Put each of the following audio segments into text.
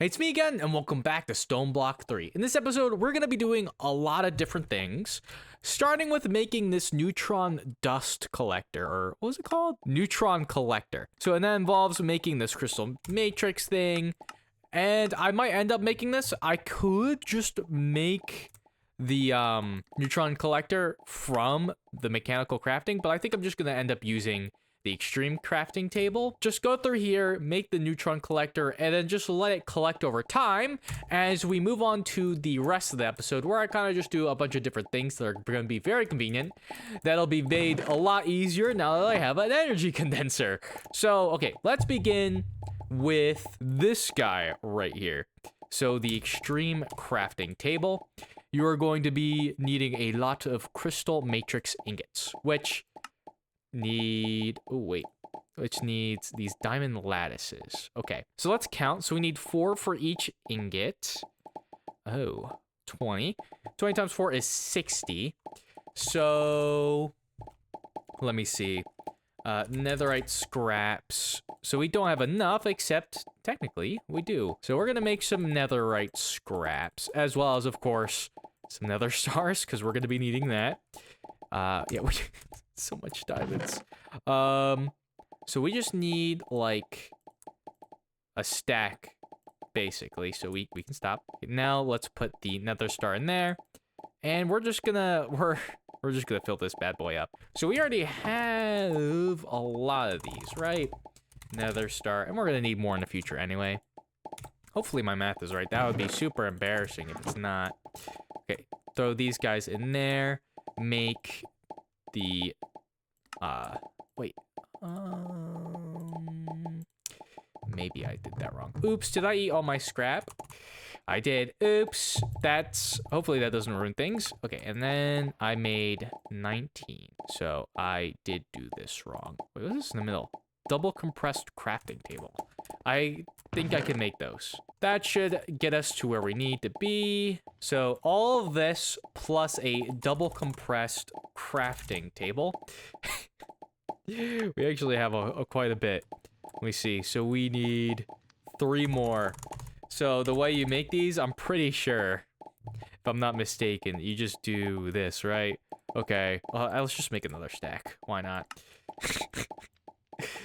Hey, it's me again, and welcome back to Stoneblock 3. In this episode, we're going to be doing a lot of different things, starting with making this neutron dust collector, or what was it called? Neutron collector. And that involves making this crystal matrix thing, and I might end up making this. I could just make the neutron collector from the mechanical crafting, but I think I'm just going to end up using the extreme crafting table. Just go through here, make the neutron collector, and then just let it collect over time as we move on to the rest of the episode, where I kind of just do a bunch of different things that are going to be very convenient. That'll be made a lot easier now that I have an energy condenser. So, okay, let's begin with this guy right here. So the extreme crafting table, you are going to be needing a lot of crystal matrix ingots, which needs these diamond lattices. Okay, so let's count. So we need 4 for each ingot. Oh, 20 times 4 is 60. So let me see. Netherite scraps. So we don't have enough, except technically we do. So we're gonna make some netherite scraps, as well as, of course, some nether stars, because we're gonna be needing that. Yeah, so much diamonds. So we just need like a stack, basically, so we can stop. Now let's put the nether star in there, and we're just gonna fill this bad boy up. So we already have a lot of these, right? Nether star, and we're gonna need more in the future anyway. Hopefully my math is right. That would be super embarrassing if it's not. Okay, throw these guys in there. Make the maybe I did that wrong. Oops, did I eat all my scrap? I did. Oops. Hopefully that doesn't ruin things. Okay, and then I made 19. So I did do this wrong. Wait, what's this in the middle? Double compressed crafting table. I think I can make those. That should get us to where we need to be. So all of this plus a double compressed crafting table. We actually have quite a bit. Let me see. So we need 3 more. So the way you make these, I'm pretty sure, if I'm not mistaken, you just do this, right? Okay. Let's just make another stack. Why not?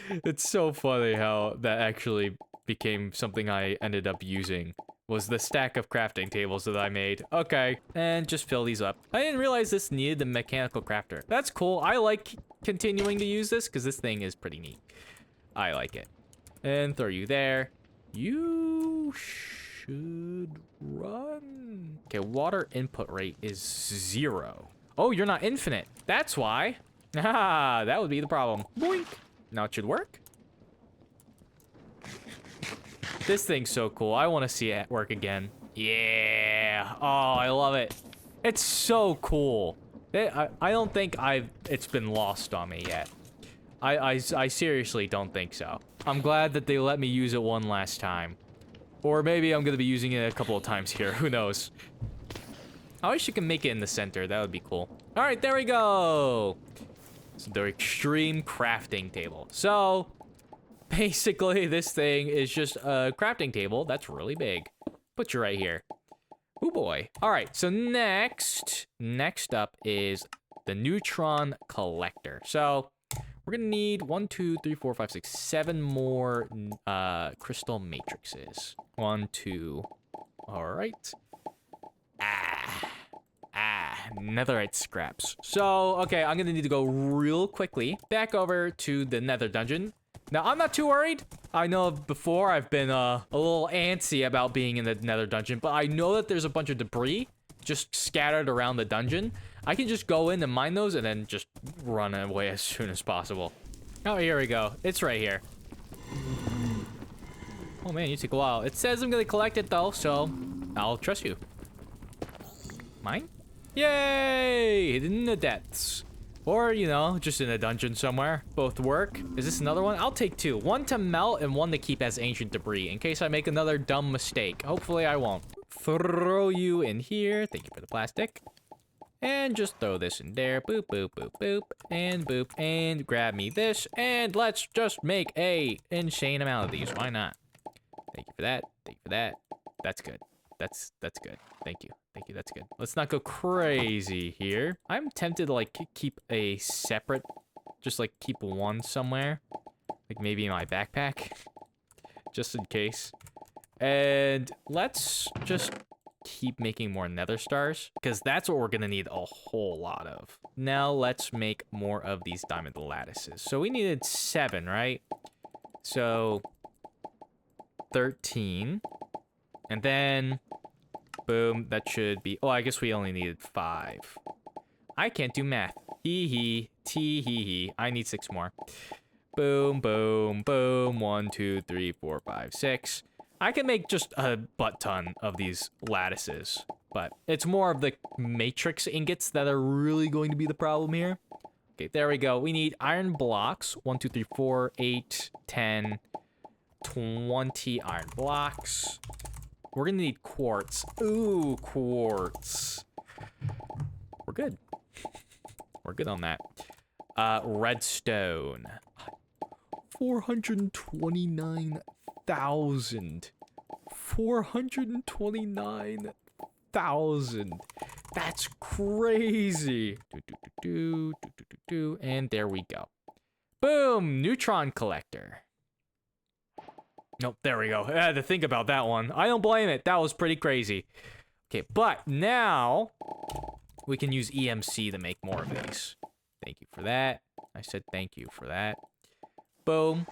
It's so funny how that actually became something I ended up using, was the stack of crafting tables that I made. Okay, and just fill these up. I didn't realize this needed the mechanical crafter. That's cool. I like continuing to use this because this thing is pretty neat. I like it. And throw you there. You should run. Okay, water input rate is 0. Oh, you're not infinite. That's why. Ah, that would be the problem. Boink. Now it should work. This thing's so cool. I want to see it work again. Yeah. Oh, I love it. It's so cool. I don't think it's been lost on me yet. I seriously don't think so. I'm glad that they let me use it one last time. Or maybe I'm going to be using it a couple of times here. Who knows? I wish you could make it in the center. That would be cool. All right, there we go. So the extreme crafting table. So basically this thing is just a crafting table that's really big. Put you right here. Oh boy. All right, so next up is the neutron collector. So we're gonna need 1, 2, 3, 4, 5, 6, 7 more crystal matrices. 1, 2. All right. Netherite scraps. So, okay, I'm gonna need to go real quickly back over to the nether dungeon. Now, I'm not too worried. I know before I've been a little antsy about being in the nether dungeon, but I know that there's a bunch of debris just scattered around the dungeon. I can just go in and mine those and then just run away as soon as possible. Oh, here we go. It's right here. Oh man, you take a while. It says I'm gonna collect it though, so I'll trust you. Mine? Yay! Hidden in the depths. Or, you know, just in a dungeon somewhere. Both work. Is this another one? I'll take 2. 1 to melt and 1 to keep as ancient debris in case I make another dumb mistake. Hopefully I won't. Throw you in here. Thank you for the plastic. And just throw this in there. Boop, boop, boop, boop. And boop. And grab me this. And let's just make a insane amount of these. Why not? Thank you for that. Thank you for that. That's good. That's good. Thank you. Thank you. That's good. Let's not go crazy here. I'm tempted to like keep a separate, just like keep one somewhere, like maybe in my backpack, just in case. And let's just keep making more nether stars, because that's what we're gonna need a whole lot of. Now let's make more of these diamond lattices. So we needed 7, right? So 13. And then boom, that should be, oh, I guess we only needed 5. I can't do math. Hee hee, tee hee hee. I need 6 more. Boom, boom, boom. 1, 2, 3, 4, 5, 6. I can make just a butt ton of these lattices, but it's more of the matrix ingots that are really going to be the problem here. Okay, there we go. We need iron blocks. 1, 2, 3, 4, 8, 10, 20 iron blocks. We're gonna need quartz. Ooh, quartz. We're good. We're good on that. Redstone. 429,000. 429,000. That's crazy. And there we go. Boom, neutron collector. Nope, there we go. I had to think about that one. I don't blame it. That was pretty crazy. Okay, but now we can use EMC to make more of these. Thank you for that. I said thank you for that. Boom.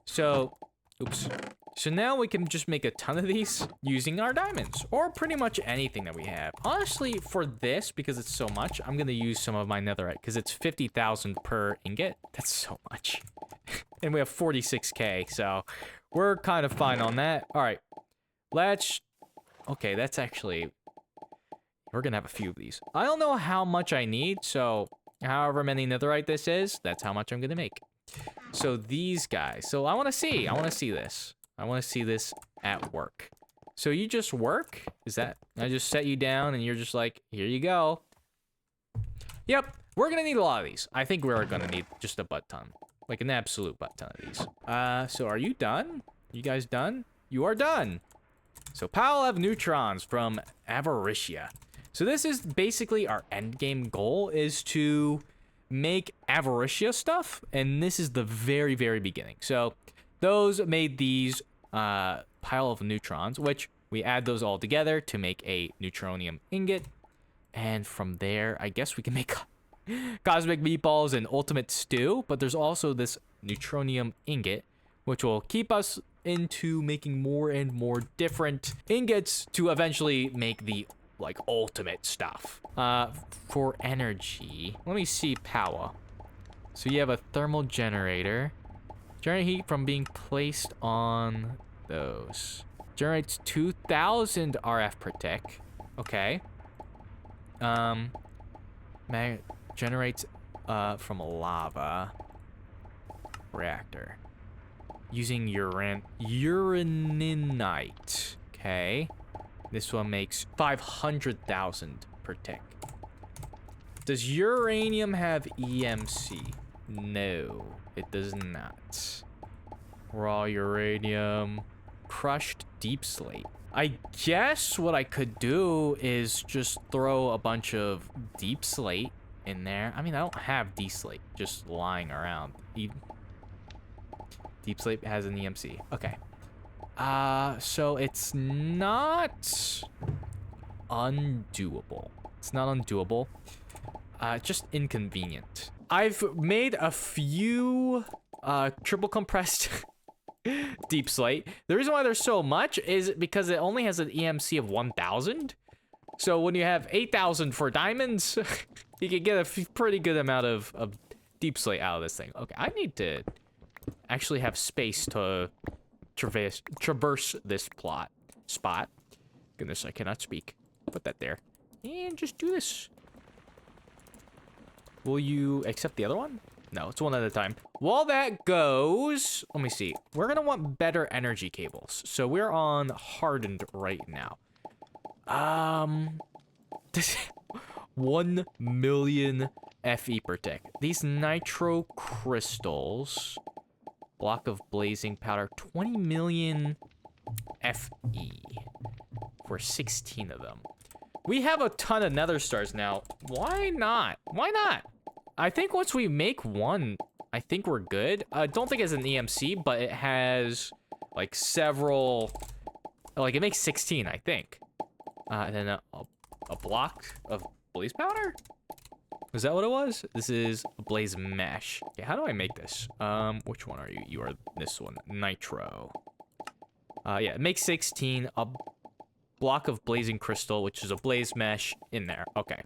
So, oops. So now we can just make a ton of these using our diamonds, or pretty much anything that we have. Honestly, for this, because it's so much, I'm gonna use some of my netherite, because it's 50,000 per ingot. That's so much. And we have 46k, so we're kind of fine on that. All right, let's, okay, that's actually, we're gonna have a few of these. I don't know how much I need, so however many netherite this is, that's how much I'm gonna make. So these guys, so I wanna see this. I wanna see this at work. So you just work? Is that, I just set you down and you're just like, here you go. Yep, we're gonna need a lot of these. I think we're gonna need just a butt ton. Like an absolute butt ton of these. So are you done? You guys done? You are done. So pile of neutrons from Avaricia. So this is basically our end game goal, is to make Avaricia stuff, and this is the very, very beginning. So those made these pile of neutrons, which we add those all together to make a neutronium ingot, and from there, I guess we can make cosmic meatballs and ultimate stew, but there's also this neutronium ingot, which will keep us into making more and more different ingots to eventually make the like ultimate stuff. For energy, let me see power. So you have a thermal generator. Generate heat from being placed on those. Generates 2,000 RF per tick. Okay. Generates from a lava reactor using uraninite. Okay. This one makes 500,000 per tick. Does uranium have EMC? No, it does not. Raw uranium, crushed deep slate. I guess what I could do is just throw a bunch of deep slate in there. I mean, I don't have deep slate just lying around. Deep slate has an EMC. Okay. So it's not undoable. It's not undoable. Just inconvenient. I've made a few triple compressed deep slate. The reason why there's so much is because it only has an EMC of 1,000. So when you have 8,000 for diamonds, you can get a pretty good amount of deep slate out of this thing. Okay, I need to actually have space to traverse this spot. Goodness, I cannot speak. Put that there. And just do this. Will you accept the other one? No, it's one at a time. While that goes, let me see. We're gonna want better energy cables. So we're on hardened right now. This 1 million FE per tick. These nitro crystals, block of blazing powder, 20 million FE. for 16 of them. We have a ton of nether stars now. Why not? Why not? I think once we make one, I think we're good. I don't think it's an EMC, but it has like several, like it makes 16, I think. And then a block of blaze powder? Is that what it was? This is a blaze mesh. Okay, how do I make this? Which one are you? You are this one, nitro. Yeah, it makes 16, a block of blazing crystal, which is a blaze mesh in there. Okay.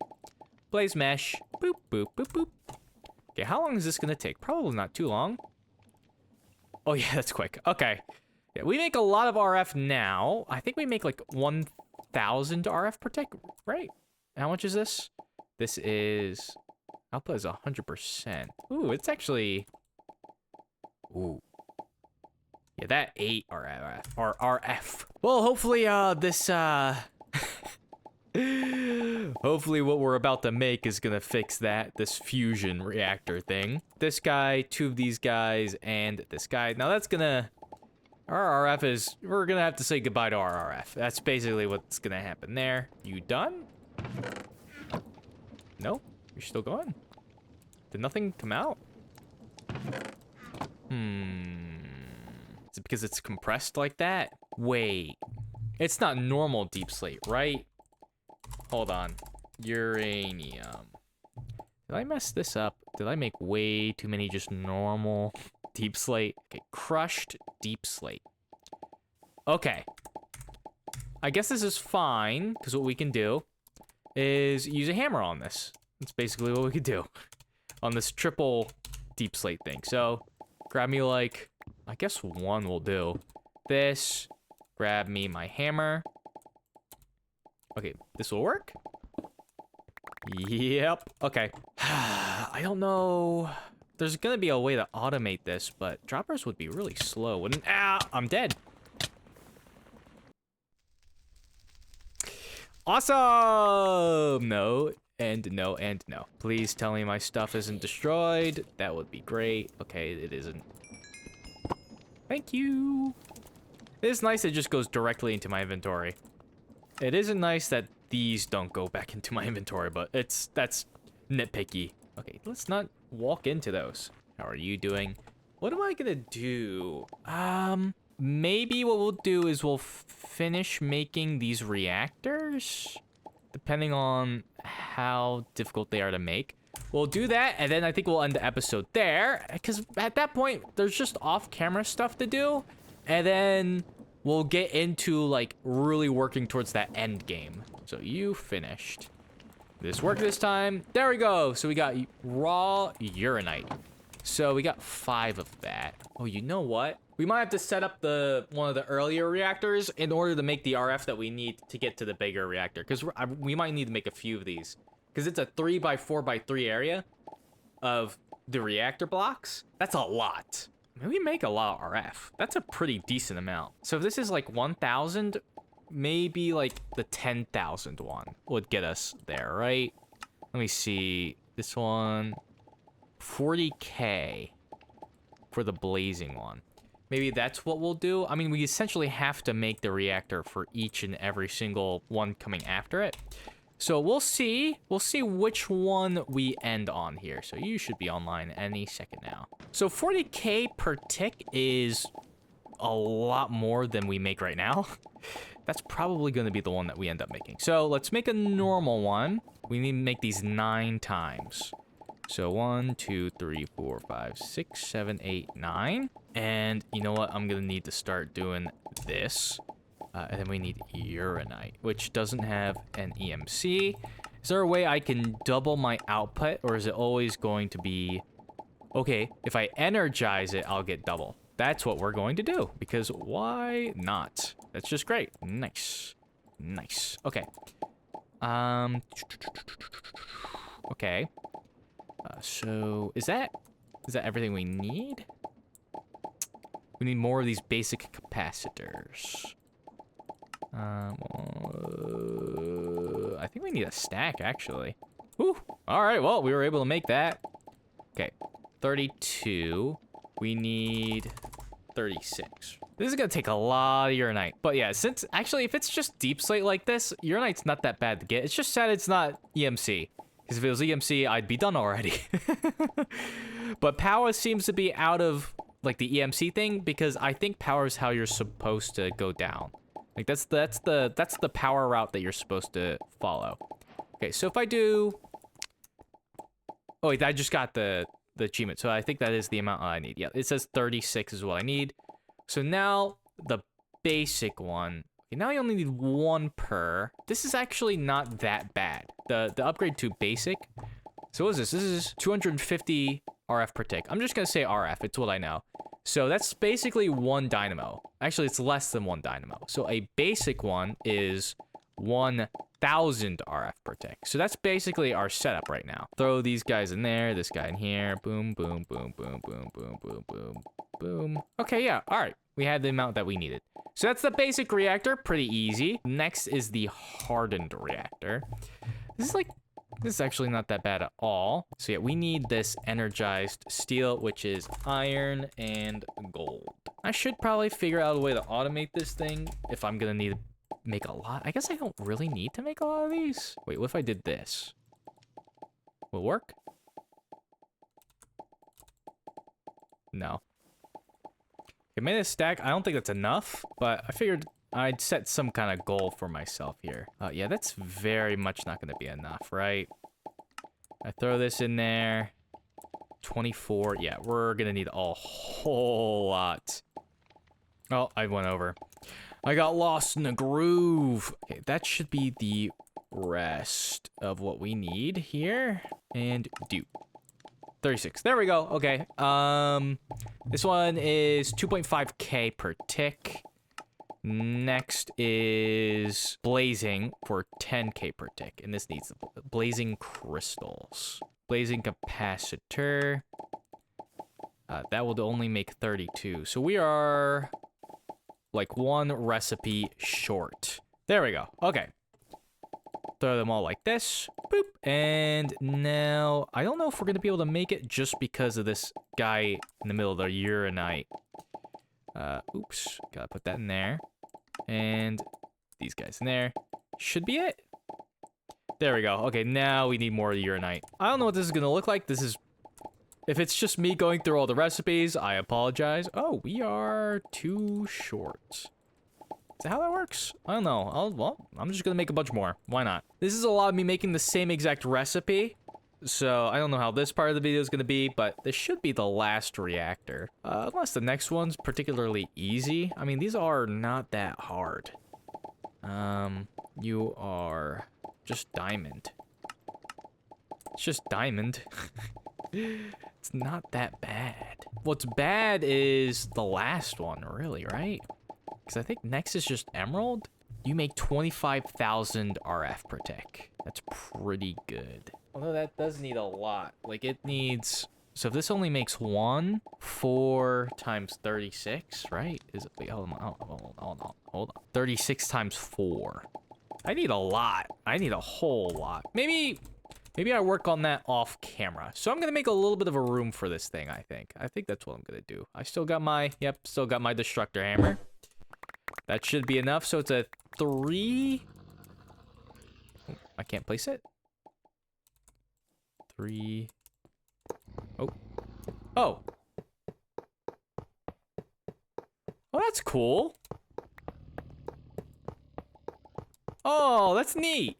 Blaze mesh, boop, boop, boop, boop. Okay, how long is this gonna take? Probably not too long. Oh yeah, that's quick. Okay. Yeah, we make a lot of RF now. I think we make like 1,000 RF per tick, right? How much is this? This is, output is 100%. Ooh, it's actually, ooh. Yeah, that 8 RF, or RF. Well, hopefully, hopefully what we're about to make is gonna fix that, this fusion reactor thing. This guy, 2 of these guys, and this guy. Now that's gonna, our RF is, we're gonna have to say goodbye to our RF. That's basically what's gonna happen there. You done? No? You're still going? Did nothing come out? Is it because it's compressed like that? Wait. It's not normal deep slate, right? Hold on. Uranium. Did I mess this up? Did I make way too many just normal deep slate? Okay, crushed deep slate. Okay. I guess this is fine, because what we can do is use a hammer on this. That's basically what we could do on this triple deep slate thing. So grab me like, I guess 1 will do. This, grab me my hammer. Okay, this will work. Yep, okay. I don't know. There's gonna be a way to automate this, but droppers would be really slow, wouldn't? I'm dead. Awesome! No, and no, and no. Please tell me my stuff isn't destroyed. That would be great. Okay, it isn't. Thank you. It is nice it just goes directly into my inventory. It isn't nice that these don't go back into my inventory, but that's nitpicky. Okay, let's not walk into those. How are you doing? What am I gonna do? Maybe what we'll do is we'll finish making these reactors, depending on how difficult they are to make. We'll do that, and then I think we'll end the episode there, because at that point, there's just off-camera stuff to do, and then we'll get into, like, really working towards that end game. So you finished. This worked this time. There we go. So we got raw uranite. So we got 5 of that. Oh, you know what? We might have to set up one of the earlier reactors in order to make the RF that we need to get to the bigger reactor. Because we might need to make a few of these. Because it's a 3x4x3 area of the reactor blocks. That's a lot. I mean, we make a lot of RF. That's a pretty decent amount. So if this is like 1,000, maybe like the 10,000 one would get us there, right? Let me see. This one, 40K for the blazing one. Maybe that's what we'll do. I mean, we essentially have to make the reactor for each and every single one coming after it. So we'll see. We'll see which one we end on here. So you should be online any second now. So 40K per tick is a lot more than we make right now. That's probably going to be the one that we end up making. So let's make a normal one. We need to make these 9 times. So 1, 2, 3, 4, 5, 6, 7, 8, 9. And you know what? I'm going to need to start doing this. And then we need uranite, which doesn't have an EMC. Is there a way I can double my output, or is it always going to be... Okay, if I energize it, I'll get double. That's what we're going to do, because why not? That's just great. Nice. Nice. Okay. Okay. So, is that everything we need? We need more of these basic capacitors. I think we need a stack, actually. Whew. All right, well, we were able to make that. Okay, 32. We need 36. This is gonna take a lot of uranite. But yeah, since actually if it's just deep slate like this, uranite's not that bad to get. It's just sad it's not EMC. Because if it was EMC, I'd be done already. But power seems to be out of like the EMC thing because I think power is how you're supposed to go down. Like that's the power route that you're supposed to follow. Okay, so if I do, oh wait, I just got the achievement, so I think that is the amount I need. Yeah, it says 36 is what I need. So now the basic one. Okay, now I only need 1 per. This is actually not that bad. The upgrade to basic. So what is this? This is 250 RF per tick. I'm just gonna say RF. It's what I know. So that's basically 1 dynamo. Actually, it's less than 1 dynamo. So a basic one is 1,000 RF per tick. So that's basically our setup right now. Throw these guys in there, this guy in here. Boom, boom, boom, boom, boom, boom, boom, boom, boom. Okay, yeah, all right. We had the amount that we needed. So that's the basic reactor, pretty easy. Next is the hardened reactor. This is actually not that bad at all. So yeah, we need this energized steel, which is iron and gold. I should probably figure out a way to automate this thing if I'm gonna need to make a lot. I guess I don't really need to make a lot of these. Wait, what if I did this? Will it work? No. Okay, made a stack. I don't think that's enough, but I figured I'd set some kind of goal for myself here. Yeah, that's very much not going to be enough, right? I throw this in there. 24. Yeah, we're going to need a whole lot. Oh, I went over. I got lost in the groove. Okay, that should be the rest of what we need here. And do. 36. There we go. Okay. This one is 2.5k per tick. Next is blazing for 10k per tick, and this needs blazing crystals. Blazing capacitor. That will only make 32. So we are like 1 recipe short. There we go. Okay. Throw them all like this. Boop. And now, I don't know if we're going to be able to make it just because of this guy in the middle of the uranite. Oops. Gotta put that in there. And these guys in there. Should be it. There we go. Okay, now we need more uranite. I don't know what this is going to look like. This is... If it's just me going through all the recipes, I apologize. Oh, we are too short. Is that how that works? I don't know. Well, I'm just gonna make a bunch more. Why not? This is a lot of me making the same exact recipe. So I don't know how this part of the video is gonna be, but this should be the last reactor. Unless the next one's particularly easy. I mean, these are not that hard. You are just diamond. It's just diamond. It's not that bad. What's bad is the last one, really, right? Because I think next is just emerald. You make 25,000 RF per tick. That's pretty good. Although that does need a lot. Like it needs... So if this only makes 1, 4 times 36, right? Is it... Wait, hold on. 36 times 4. I need a lot. I need a whole lot. Maybe I work on that off camera. So I'm going to make a little bit of a room for this thing, I think. I think that's what I'm going to do. I still got my... Yep, still got my destructor hammer. That should be enough. So it's a 3. Oh, I can't place it. 3. Oh. Oh. Oh, that's cool. Oh, that's neat.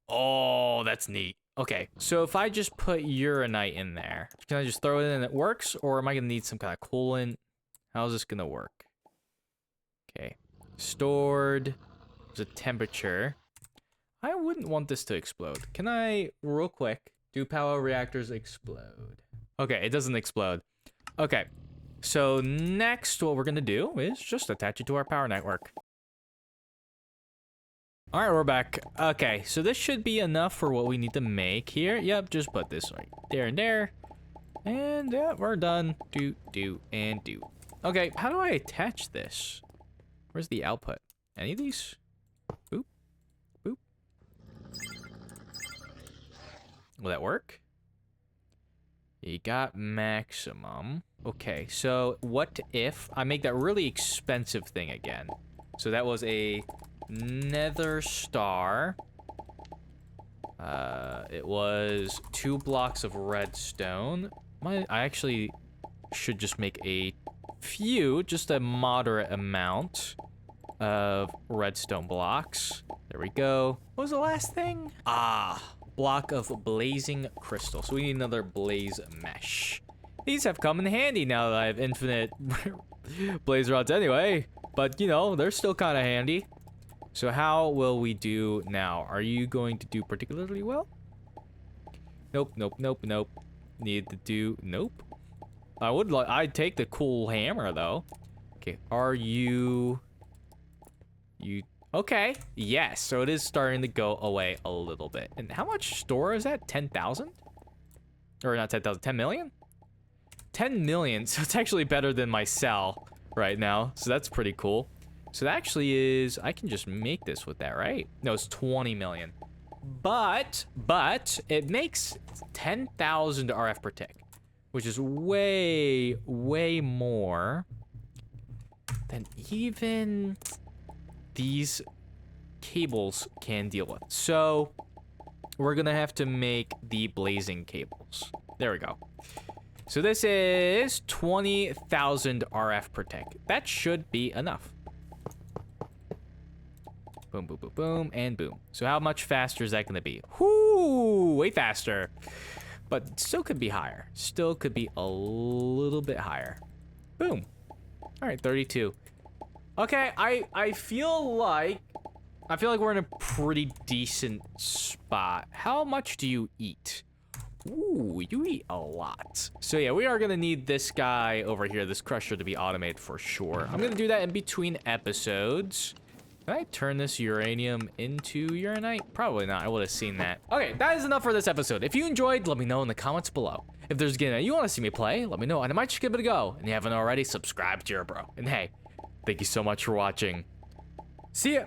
Oh, that's neat. Okay, so if I just put uranite in there, can I just throw it in and it works? Or am I going to need some kind of coolant? How's this going to work? Okay, stored. There's a temperature. I wouldn't want this to explode. Can I, real quick, do power reactors explode? Okay, it doesn't explode. Okay, so next what we're gonna do is just attach it to our power network. All right, we're back. Okay, so this should be enough for what we need to make here. Yep, just put this right there and there. And yeah, we're done. Do, and do. Okay, how do I attach this? Where's the output? Any of these? Boop. Boop. Will that work? You got maximum. Okay, so what if I make that really expensive thing again? So that was a nether star. It was 2 blocks of redstone. I actually should just make a few, just a moderate amount of redstone blocks. There we go. What was the last thing? Block of blazing crystal. So we need another blaze mesh. These have come in handy now that I have infinite blaze rods anyway. But, you know, they're still kind of handy. So how will we do now? Are you going to do particularly well? Nope, nope, nope, nope. Need to do... Nope. I'd take the cool hammer, though. Okay, are you... Okay, yes, so it is starting to go away a little bit. And how much store is that? 10,000? Or not 10,000, 10 million? 10 million, so it's actually better than my cell right now. So that's pretty cool. So that actually is, I can just make this with that, right? No, it's 20 million. But it makes 10,000 RF per tick, which is way, way more than even these cables can deal with. So we're gonna have to make the blazing cables. There we go. So this is 20,000 RF per tick. That should be enough. Boom, boom, boom, boom, and boom. So how much faster is that gonna be? Whoo, way faster. But still could be higher. Still could be a little bit higher. Boom. All right, 32. Okay, I feel like we're in a pretty decent spot. How much do you eat? Ooh, you eat a lot. So yeah, we are gonna need this guy over here, this crusher, to be automated for sure. I'm gonna do that in between episodes. Can I turn this uranium into uranite? Probably not. I would have seen that. Okay, that is enough for this episode. If you enjoyed, let me know in the comments below. If there's a game that you want to see me play, let me know, and I might just give it a go. And if you haven't already, subscribe to your bro. And hey, thank you so much for watching. See ya.